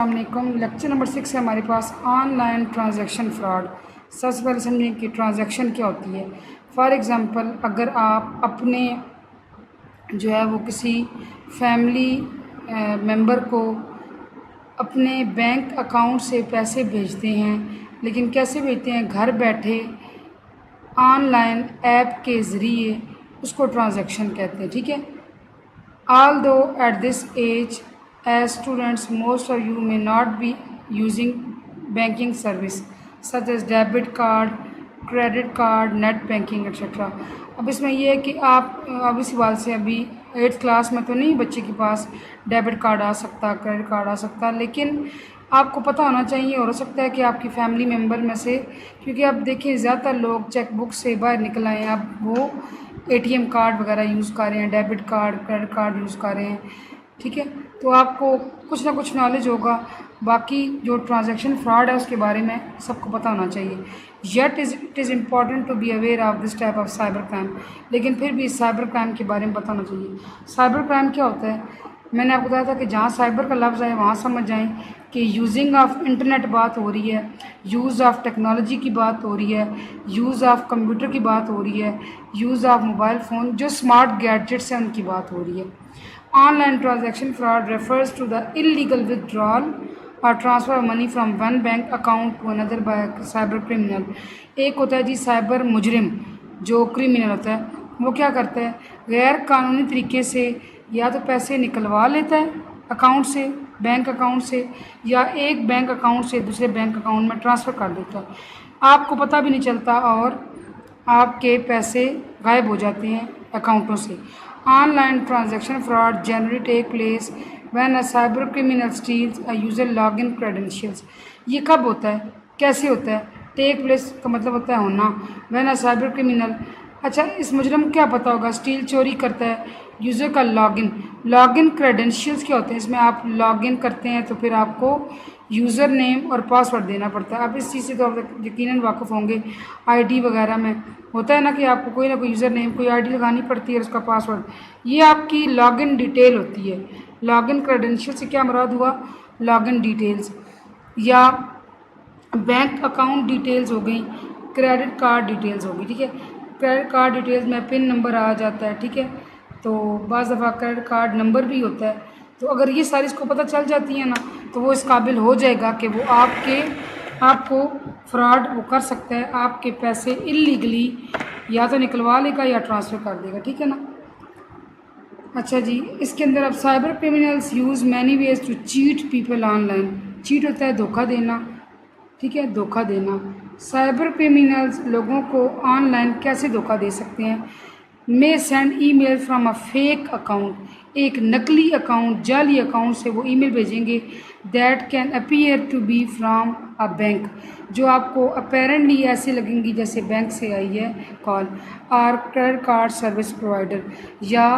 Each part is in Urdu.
السلام علیکم۔ لیکچر نمبر 6 ہے ہمارے پاس آن لائن ٹرانزیکشن فراڈ۔ سب سے پہلے سمجھیں کہ ٹرانزیکشن کیا ہوتی ہے۔ فار ایگزامپل اگر آپ اپنے جو ہے وہ کسی فیملی ممبر کو اپنے بینک اکاؤنٹ سے پیسے بھیجتے ہیں، لیکن کیسے بھیجتے ہیں؟ گھر بیٹھے آن لائن ایپ کے ذریعے، اس کو ٹرانزیکشن کہتے ہیں، ٹھیک ہے۔ Although at this age, as students, most of you may not be using banking service such as debit card, credit card, net banking, etc. اب اس میں یہ ہے کہ آپ اب اسی بات سے ابھی 8th کلاس میں تو نہیں بچے کے پاس ڈیبٹ کارڈ آ سکتا، کریڈٹ کارڈ آ سکتا، لیکن آپ کو پتہ ہونا چاہیے، اور ہو سکتا ہے کہ آپ کی فیملی ممبر میں سے، کیونکہ اب دیکھیں زیادہ تر لوگ چیک بک سے باہر نکل آئے ہیں، اب وہ ATM کارڈ وغیرہ یوز کر رہے ہیں، debit card, credit card use کر رہے ہیں، ٹھیک ہے۔ تو آپ کو کچھ نہ کچھ نالج ہوگا، باقی جو ٹرانزیکشن فراڈ ہے اس کے بارے میں سب کو پتہ ہونا چاہیے۔ Yet it is important to be aware of this type of cyber crime, لیکن پھر بھی سائبر کرائم کے بارے میں پتہ ہونا چاہیے۔ سائبر کرائم کیا ہوتا ہے؟ میں نے آپ کو بتایا تھا کہ جہاں سائبر کا لفظ ہے وہاں سمجھ جائیں کہ یوزنگ آف انٹرنیٹ بات ہو رہی ہے، یوز آف ٹیکنالوجی کی بات ہو رہی ہے، یوز آف کمپیوٹر کی بات ہو رہی ہے، یوز آف موبائل فون، جو اسمارٹ گیجٹس ہیں ان کی بات ہو رہی ہے۔ Online transaction fraud refers to the illegal withdrawal اور transfer of money from one bank account to another by cyber criminal. ایک ہوتا ہے جی سائبر مجرم، جو کرمنل ہوتا ہے، وہ کیا کرتا ہے؟ غیر قانونی طریقے سے یا تو پیسے نکلوا لیتا ہے اکاؤنٹ سے، بینک اکاؤنٹ سے، یا ایک بینک اکاؤنٹ سے دوسرے بینک اکاؤنٹ میں ٹرانسفر کر دیتا ہے، آپ کو پتہ بھی نہیں چلتا، اور آپ کے پیسے غائب ہو جاتے ہیں اکاؤنٹوں سے۔ On line transaction fraud generally take place when A cyber criminal steels a user log in credentials. یہ کب ہوتا ہے، کیسے ہوتا ہے؟ ٹیک پلیس کا مطلب ہوتا ہے ہونا، وین اے سائبر کرمنل، اچھا اس مجرم کو کیا پتہ ہوگا؟ اسٹیل چوری کرتا ہے یوزر کا لاگ ان کریڈینشیلس کیا ہوتے ہیں؟ اس میں آپ لاگ ان کرتے ہیں تو پھر آپ کو یوزر نیم اور پاسورڈ دینا پڑتا ہے۔ اب اس چیز سے تو آپ یقیناً واقف ہوں گے، آئی ڈی وغیرہ میں ہوتا ہے نا کہ آپ کو کوئی نہ کوئی یوزر نیم، کوئی آئی ڈی لگانی پڑتی ہے اور اس کا پاسورڈ، یہ آپ کی لاگ ان ڈیٹیل ہوتی ہے۔ لاگ ان کریڈینشیل سے کیا مراد ہوا؟ لاگ ان ڈیٹیلز، یا بینک اکاؤنٹ ڈیٹیلز ہو گئی، کریڈٹ کارڈ ڈیٹیلز ہوگی، ٹھیک ہے۔ کریڈٹ کارڈ ڈیٹیلز میں پن نمبر آ جاتا ہے، ٹھیک ہے، تو بعض دفعہ کریڈٹ کارڈ نمبر بھی ہوتا ہے، تو اگر یہ ساری اس کو پتہ چل جاتی ہیں نا تو وہ اس قابل ہو جائے گا کہ وہ آپ کو فراڈ وہ کر سکتا ہے، آپ کے پیسے انلیگلی یا تو نکلوا لے گا یا ٹرانسفر کر دے گا، ٹھیک ہے نا۔ اچھا جی، اس کے اندر اب cyber criminals use many ways to cheat people online. Cheat ہوتا ہے دھوکہ دینا، ٹھیک ہے، دھوکہ دینا۔ سائبر کرمنلز لوگوں کو آن لائن کیسے دھوکہ دے سکتے ہیں؟ میں send email from a fake account, ایک نقلی اکاؤنٹ، جعلی اکاؤنٹ سے وہ ای میل بھیجیں گے، that can appear to be from a bank, جو آپ کو اپیرنٹلی ایسے لگیں گی جیسے بینک سے آئی ہے کال، اور کریڈٹ کارڈ سروس پرووائڈر، یا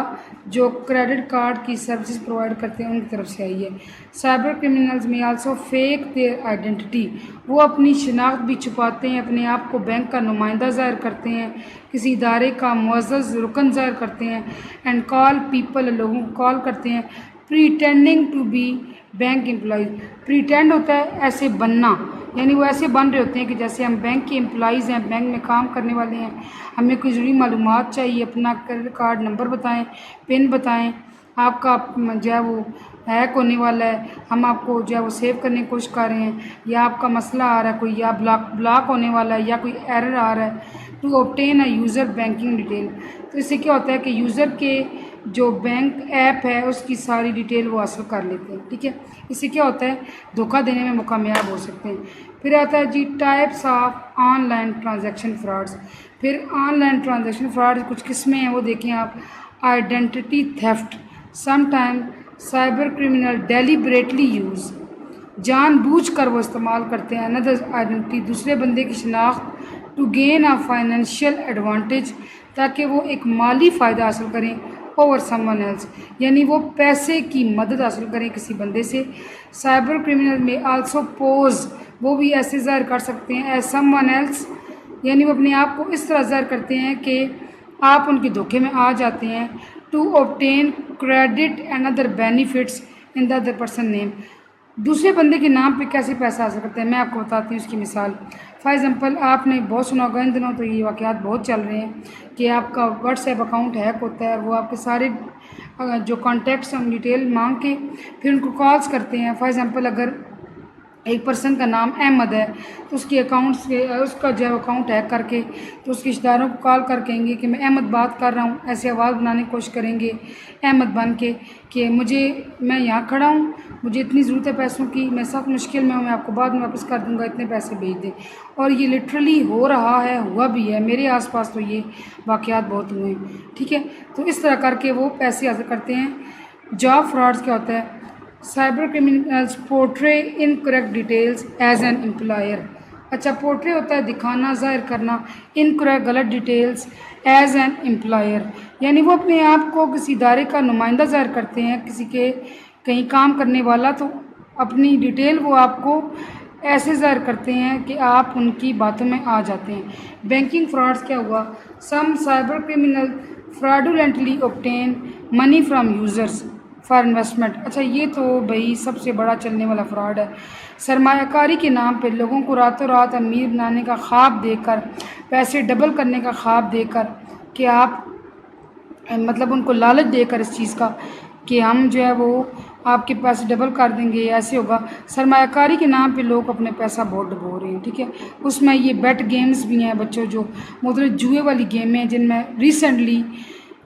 جو کریڈٹ کارڈ کی سروسز پرووائڈ کرتے ہیں ان کی طرف سے آئی ہے۔ سائبر کرمنلز میں آلسو فیک دیئر آئیڈینٹی، وہ اپنی شناخت بھی چھپاتے ہیں، اپنے آپ کو بینک کا نمائندہ ظاہر کرتے ہیں، کسی ادارے کا معزز رکن ظاہر کرتے ہیں، اینڈ کال پیپل، لوگوں کو کال کرتے ہیں، pretending to be bank employees. Pretend ہوتا ہے ایسے بننا، یعنی وہ ایسے بن رہے ہوتے ہیں کہ جیسے ہم بینک کے امپلائیز ہیں، بینک میں کام کرنے والے ہیں، ہمیں کوئی ضروری معلومات چاہیے، اپنا کریڈٹ کارڈ نمبر بتائیں، پن بتائیں، آپ کا جو ہے وہ ہیک ہونے والا ہے، ہم آپ کو جو ہے وہ سیو کرنے کی کوشش کر رہے ہیں، یا آپ کا مسئلہ آ رہا ہے کوئی، یا بلاک ہونے والا ہے، یا کوئی ایرر آ رہا ہے، to obtain a user banking detail. تو اس سے کیا ہوتا ہے کہ یوزر کے جو بینک ایپ ہے اس کی ساری ڈیٹیل وہ حاصل کر لیتے ہیں، ٹھیک ہے۔ اس سے کیا ہوتا ہے؟ دھوکہ دینے میں کامیاب ہو سکتے ہیں۔ پھر آتا ہے جی types of online transaction frauds. پھر آن لائن ٹرانزیکشن فراڈ کچھ قسمیں ہیں، وہ دیکھیں آپ۔ Identity theft, some time cyber criminal deliberately use, جان بوجھ کر وہ استعمال کرتے ہیں اندر آئیڈینٹی، دوسرے بندے کی شناخت، to gain a financial advantage, تاکہ وہ ایک مالی فائدہ حاصل کریں، اوور سم ون ایلس، یعنی وہ پیسے کی مدد حاصل کریں کسی بندے سے۔ سائبر کرمنل میں آلسو پوز، وہ بھی ایسے ظاہر کر سکتے ہیں ایز سم ون ایلس، یعنی وہ اپنے آپ کو اس طرح ظاہر کرتے ہیں کہ آپ ان کے دھوکے میں آ جاتے ہیں، to obtain credit and other benefits in the other person name۔ دوسرے بندے کے نام پہ کیسے پیسہ حاصل کرتے ہیں، میں آپ کو بتاتی ہوں اس کی مثال۔ فار ایگزامپل آپ نے بہت سنا ہوگا، ان دنوں تو یہ واقعات بہت چل رہے ہیں کہ آپ کا واٹس ایپ اکاؤنٹ ہیک ہوتا ہے اور وہ آپ کے سارے جو کانٹیکٹس ہیں ڈیٹیل مانگ کے پھر ان کو کالز کرتے ہیں۔ فار ایگزامپل اگر ایک پرسن کا نام احمد ہے تو اس کے اکاؤنٹس کے اس کا جو اکاؤنٹ ہیک کر کے تو اس کے رشتہ داروں کو کال کر کہیں گے کہ میں احمد بات کر رہا ہوں، ایسے آواز بنانے کی کوشش کریں گے احمد بن کے کہ میں یہاں کھڑا ہوں، مجھے اتنی ضرورت ہے پیسوں کی، میں سخت مشکل میں ہوں، میں آپ کو بعد میں واپس کر دوں گا، اتنے پیسے بھیج دیں۔ اور یہ لٹرلی ہو رہا ہے، ہوا بھی ہے، میرے آس پاس تو یہ واقعات بہت ہوئے ہیں، ٹھیک ہے۔ تو اس طرح کر کے وہ پیسے حاصل کرتے ہیں۔ جاب فراڈز کیا ہوتا ہے؟ Cyber criminals portray incorrect details as an employer. اچھا، پورٹرے ہوتا ہے دکھانا، ظاہر کرنا، انکریکٹ غلط ڈیٹیلز ایز این امپلائر، یعنی وہ اپنے آپ کو کسی ادارے کا نمائندہ ظاہر کرتے ہیں، کسی کے کہیں کام کرنے والا، تو اپنی ڈیٹیل وہ آپ کو ایسے ظاہر کرتے ہیں کہ آپ ان کی باتوں میں آ جاتے ہیں۔ بینکنگ فراڈز کیا ہوا؟ Some cyber criminal fraudulently obtain money from users for investment. اچھا، یہ تو بھائی سب سے بڑا چلنے والا فراڈ ہے۔ سرمایہ کاری کے نام پہ لوگوں کو راتوں رات امیر بنانے کا خواب دے کر، پیسے ڈبل کرنے کا خواب دے کر کہ آپ مطلب ان کو لالچ دے کر اس چیز کا کہ ہم جو ہے وہ آپ کے پیسے ڈبل کر دیں گے، ایسے ہوگا۔ سرمایہ کاری کے نام پہ لوگ اپنے پیسہ بہت ڈبو رہے ہیں، ٹھیک ہے۔ اس میں یہ بیٹ گیمز بھی ہیں بچوں، جو مختلف جوئے والی گیمیں ہیں جن میں ریسنٹلی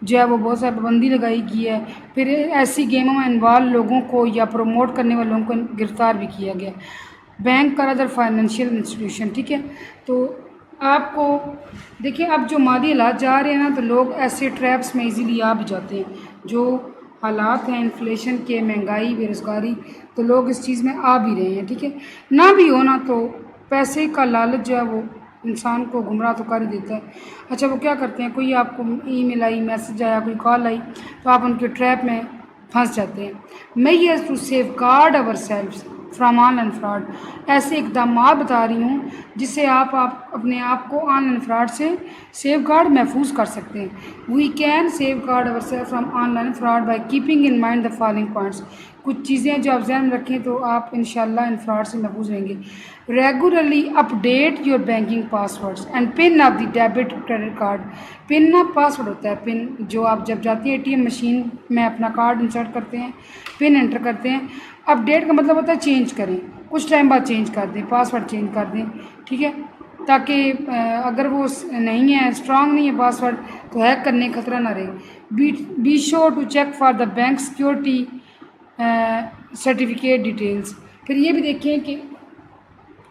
جو ہے وہ بہت ساری پابندی لگائی گئی ہے، پھر ایسی گیموں میں انوالو لوگوں کو یا پروموٹ کرنے والے لوگوں کو گرفتار بھی کیا گیا۔ بینک اور ادر فائنینشیل انسٹیٹیوشن، ٹھیک ہے۔ تو آپ کو دیکھیں اب جو مادی حالات جا رہے ہیں نا، تو لوگ ایسے ٹریپس میں ایزیلی آ بھی جاتے ہیں، جو حالات ہیں انفلیشن کے، مہنگائی، بے روزگاری، تو لوگ اس چیز میں آ بھی رہے ہیں، ٹھیک ہے۔ نہ بھی ہونا تو پیسے کا لالچ جو ہے وہ انسان کو گمراہ تو کر ہی دیتا ہے۔ اچھا، وہ کیا کرتے ہیں، کوئی آپ کو ای میل آئی، میسج آیا، کوئی کال آئی، تو آپ ان کے ٹریپ میں پھنس جاتے ہیں۔ Measures to safeguard ourselves from online fraud. ایسے اقدامات بتا رہی ہوں جس سے آپ اپنے آپ کو آن لائن فراڈ سے سیف گارڈ محفوظ کر سکتے ہیں۔ We can safeguard ourself from online fraud by keeping in mind the following points. کچھ چیزیں جو آپ ذہن میں رکھیں تو آپ انشاءاللہ ان فراڈ سے محفوظ رہیں گے۔ Regularly update your banking passwords and pin of the debit credit card. Pin نا پاسورڈ ہوتا ہے، پن جو آپ جب جاتی ہیں ATM مشین میں اپنا کارڈ انسرٹ کرتے ہیں، پن انٹر کرتے ہیں۔ اپ ڈیٹ کا مطلب ہوتا ہے چینج کریں، کچھ ٹائم بعد چینج کر دیں، پاسورڈ چینج کر دیں، ٹھیک ہے، تاکہ اگر وہ نہیں ہے، اسٹرانگ نہیں ہے پاسورڈ، تو ہیک کرنے کا خطرہ نہ رہے۔ Be sure to check for the bank security certificate details. پھر یہ بھی دیکھیں کہ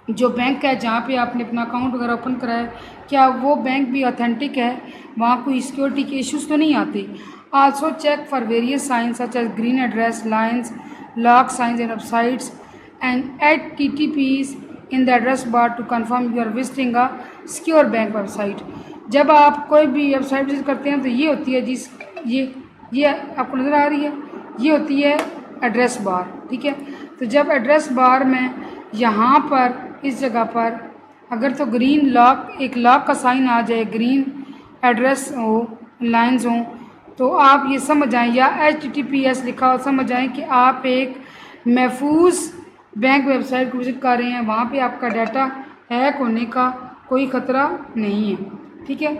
جو بینک ہے جہاں پہ آپ نے اپنا اکاؤنٹ وغیرہ اوپن کرا ہے، کیا وہ بینک بھی اوتھینٹک ہے، وہاں کوئی سیکورٹی کے ایشوز تو نہیں آتے۔ Also check for various signs such as green address lines, lock signs in websites and HTTPs in the address bar to confirm you are visiting a secure bank website. جب آپ کوئی بھی ویب سائٹ وزٹ کرتے ہیں تو یہ ہوتی ہے یہ آپ کو نظر آ رہی ہے، یہ ہوتی ہے ایڈریس بار، ٹھیک ہے۔ تو جب ایڈریس بار میں یہاں پر اس جگہ پر اگر تو گرین لاک، ایک لاک کا سائن آ جائے، گرین ایڈریس ہو، لائنز ہوں، تو آپ یہ سمجھ جائیں، یا HTTPS لکھا ہو، سمجھ جائیں کہ آپ ایک محفوظ بینک ویب سائٹ کو وزٹ کر رہے ہیں، وہاں پہ آپ کا ڈیٹا ہیک ہونے کا کوئی خطرہ نہیں ہے، ٹھیک ہے۔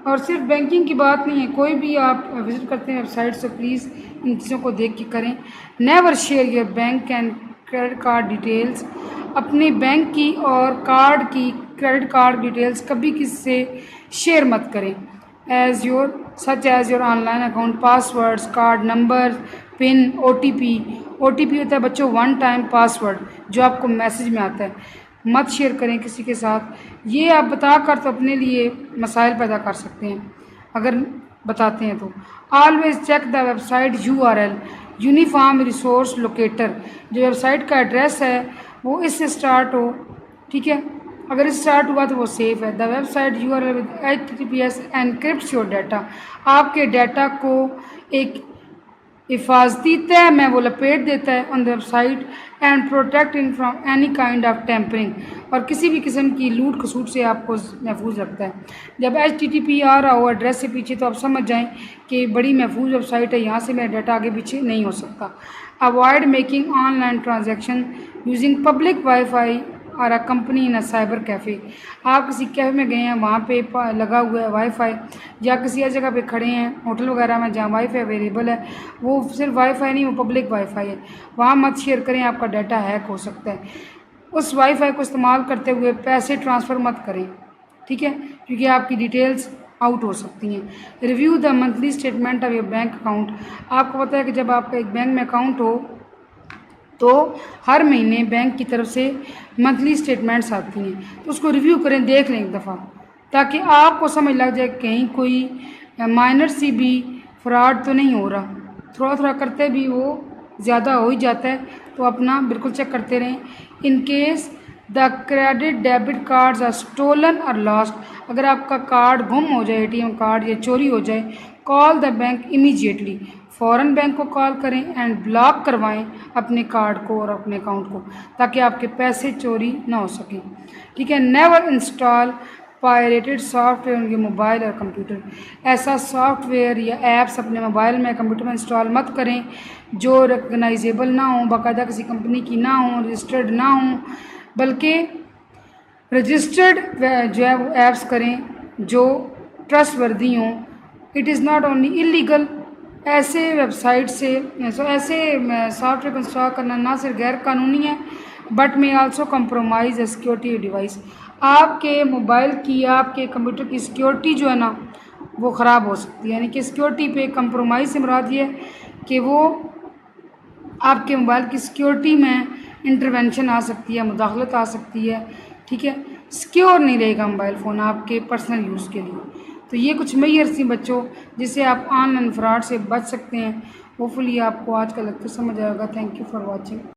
اور صرف بینکنگ کی بات نہیں ہے، کوئی بھی آپ وزٹ کرتے ہیں ویب سائٹ سے پلیز ان چیزوں کو دیکھ کے کریں۔ Never share your bank and credit card details. اپنے بینک کی اور کارڈ کی، کریڈٹ کارڈ ڈیٹیلز کبھی کسی سے شیئر مت کریں، as your on line account passwords, card number, pin, OTP ہوتا ہے بچوں ون ٹائم پاسورڈ جو آپ کو میسج میں آتا ہے، مت شیئر کریں کسی کے ساتھ۔ یہ آپ بتا کر تو اپنے لیے مسائل پیدا کر سکتے ہیں اگر بتاتے ہیں تو۔ Always check the website URL uniform resource locator. جو ویب سائٹ کا ایڈریس ہے وہ اس سے سٹارٹ ہو، ٹھیک ہے، اگر اس سٹارٹ ہوا تو وہ سیف ہے۔ The website URL with HTTPS encrypts your data. آپ کے ڈیٹا کو ایک حفاظتی تہ میں وہ لپیٹ دیتا ہے on the website and protect ان from any kind of tampering, اور کسی بھی قسم کی لوٹ کھسوٹ سے آپ کو محفوظ رکھتا ہے۔ جب HTTP آ رہا ہو ایڈریس سے پیچھے تو آپ سمجھ جائیں کہ بڑی محفوظ ویب سائٹ ہے، یہاں سے میرا ڈیٹا آگے پیچھے نہیں ہو سکتا۔ Avoid making on line transaction using public wi fi اور کمپنی ان سائبر کیفے. آپ کسی کیفے میں گئے ہیں, وہاں پہ لگا ہوا ہے وائی فائی, یا کسی ایسی جگہ پہ کھڑے ہیں ہوٹل وغیرہ میں جہاں وائی فائی اویلیبل ہے, وہ صرف وائی فائی نہیں, وہ پبلک وائی فائی ہے, وہاں مت شیئر کریں, آپ کا ڈیٹا ہیک ہو سکتا ہے. اس وائی فائی کو استعمال کرتے ہوئے پیسے ٹرانسفر مت کریں, ٹھیک ہے, کیونکہ آپ کی ڈیٹیلز آؤٹ ہو سکتی ہیں. Review the monthly statement of your bank account. آپ کو پتہ ہے کہ جب آپ کا ایک بینک میں اکاؤنٹ ہو تو ہر مہینے بینک کی طرف سے منتھلی اسٹیٹمنٹس آتی ہیں, تو اس کو ریویو کریں, دیکھ لیں ایک دفعہ, تاکہ آپ کو سمجھ لگ جائے کہیں کوئی مائنر سی بھی فراڈ تو نہیں ہو رہا. تھوڑا تھوڑا کرتے بھی وہ زیادہ ہو ہی جاتا ہے, تو اپنا بالکل چیک کرتے رہیں. In case the credit debit cards are stolen اور لاسٹ. اگر آپ کا کارڈ گم ہو جائے, اے ٹی ایم کارڈ, یا چوری ہو جائے, کال دا بینک امیجیٹلی. فوراً بینک کو کال کریں اینڈ بلاک کروائیں اپنے کارڈ کو اور اپنے اکاؤنٹ کو, تاکہ آپ کے پیسے چوری نہ ہو سکیں, ٹھیک ہے. Never install pirated software ان کے موبائل اور کمپیوٹر. ایسا سافٹ ویئر یا ایپس اپنے موبائل میں کمپیوٹر میں انسٹال مت کریں جو ریکگنائزیبل نہ ہوں, باقاعدہ کسی کمپنی کی نہ ہوں, رجسٹرڈ نہ ہوں, بلکہ رجسٹرڈ جو ہے وہ ایپس کریں جو ٹرسٹ وردی ہوں. It is not only illegal. ایسے ویب سائٹ سے ایسے سافٹ ویئر کو انسٹال کرنا نہ صرف غیر قانونی ہے, بٹ میں also compromise a security device. آپ کے موبائل کی, آپ کے کمپیوٹر کی سیکورٹی جو ہے نا وہ خراب ہو سکتی ہے. یعنی کہ سیکورٹی پہ کمپرومائز سے مراد یہ ہے کہ وہ آپ کے موبائل کی سیکورٹی میں انٹرونشن آ سکتی ہے, مداخلت آ سکتی ہے, ٹھیک ہے. سیکیور نہیں رہے گا موبائل فون آپ کے پرسنل یوز کے لیے. تو یہ کچھ معیار سی بچوں جس سے آپ آن لائن فراڈ سے بچ سکتے ہیں. ہوپ فلی آپ کو آج کا لیکچر سمجھ آئے گا. Thank you for watching.